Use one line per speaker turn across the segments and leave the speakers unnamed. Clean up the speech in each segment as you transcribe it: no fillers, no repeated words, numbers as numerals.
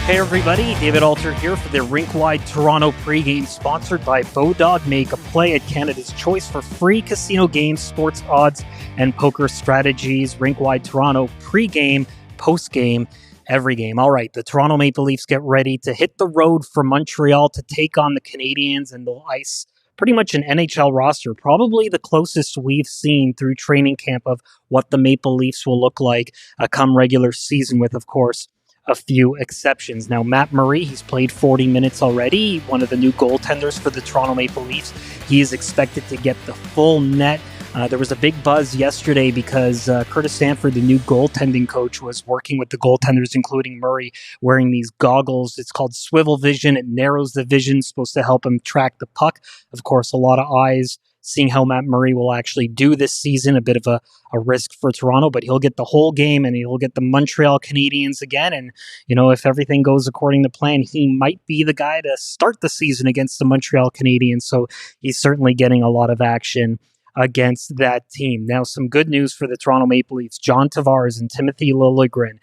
Hey everybody, David Alter here for the Rink-Wide Toronto pregame, sponsored by Bodog. Make a play at Canada's choice for free casino games, sports odds, and poker strategies. Rink-Wide Toronto pregame, postgame, every game. All right, the Toronto Maple Leafs get ready to hit the road for Montreal to take on the Canadiens, and they'll ice pretty much an NHL roster, probably the closest we've seen through training camp of what the Maple Leafs will look like come regular season, with, of course, a few exceptions. Now, Matt Murray, he's played 40 minutes already, one of the new goaltenders for the Toronto Maple Leafs. He is expected to get the full net. There was a big buzz yesterday because Curtis Sanford, the new goaltending coach, was working with the goaltenders, including Murray, wearing these goggles. It's called swivel vision. It narrows the vision, supposed to help him track the puck. Of course, a lot of eyes seeing how Matt Murray will actually do this season. A bit of a risk for Toronto, but he'll get the whole game and he'll get the Montreal Canadiens again. And, you know, if everything goes according to plan, he might be the guy to start the season against the Montreal Canadiens. So he's certainly getting a lot of action against that team. Now, some good news for the Toronto Maple Leafs. John Tavares and Timothy Liljegren,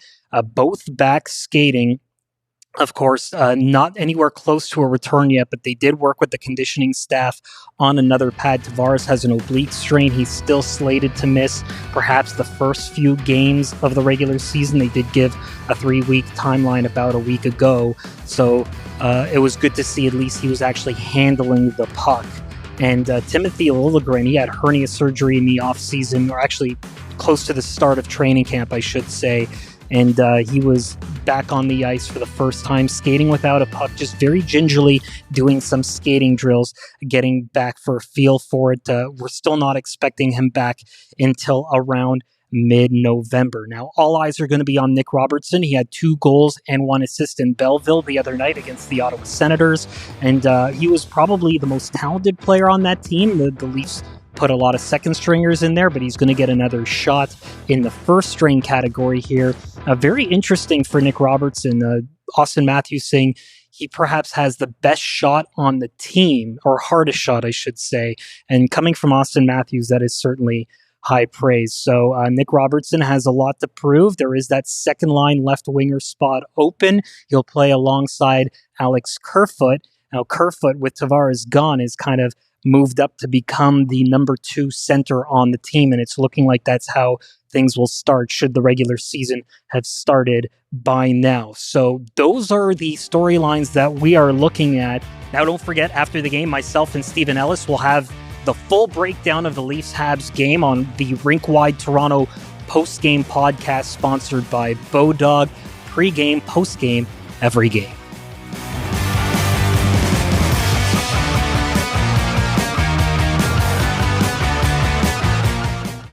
both back skating. Of course, not anywhere close to a return yet, but they did work with the conditioning staff on another pad. Tavares has an oblique strain. He's still slated to miss perhaps the first few games of the regular season. They did give a 3-week timeline about a week ago. So it was good to see at least he was actually handling the puck. And Timothy Liljegren, he had hernia surgery in the offseason, or actually close to the start of training camp, I should say. And he was back on the ice for the first time, skating without a puck, just very gingerly doing some skating drills, getting back for a feel for it. We're still not expecting him back until around mid-November. Now, all eyes are going to be on Nick Robertson. He had 2 goals and 1 assist in Belleville the other night against the Ottawa Senators, and he was probably the most talented player on that team. The Leafs put a lot of second stringers in there, but he's going to get another shot in the first string category here. Very interesting for Nick Robertson. Austin Matthews saying he perhaps has the best shot on the team, or hardest shot, I should say. And coming from Austin Matthews, that is certainly high praise. So Nick Robertson has a lot to prove. There is that second line left winger spot open. He'll play alongside Alex Kerfoot. Now, Kerfoot, with Tavares gone, is kind of moved up to become the number 2 center on the team, and it's looking like that's how things will start should the regular season have started by now. So those are the storylines that we are looking at. Now, don't forget, after the game, myself and Stephen Ellis will have the full breakdown of the Leafs-Habs game on the Rink-Wide Toronto post-game podcast, sponsored by Bodog. Pre-game, post-game, every game.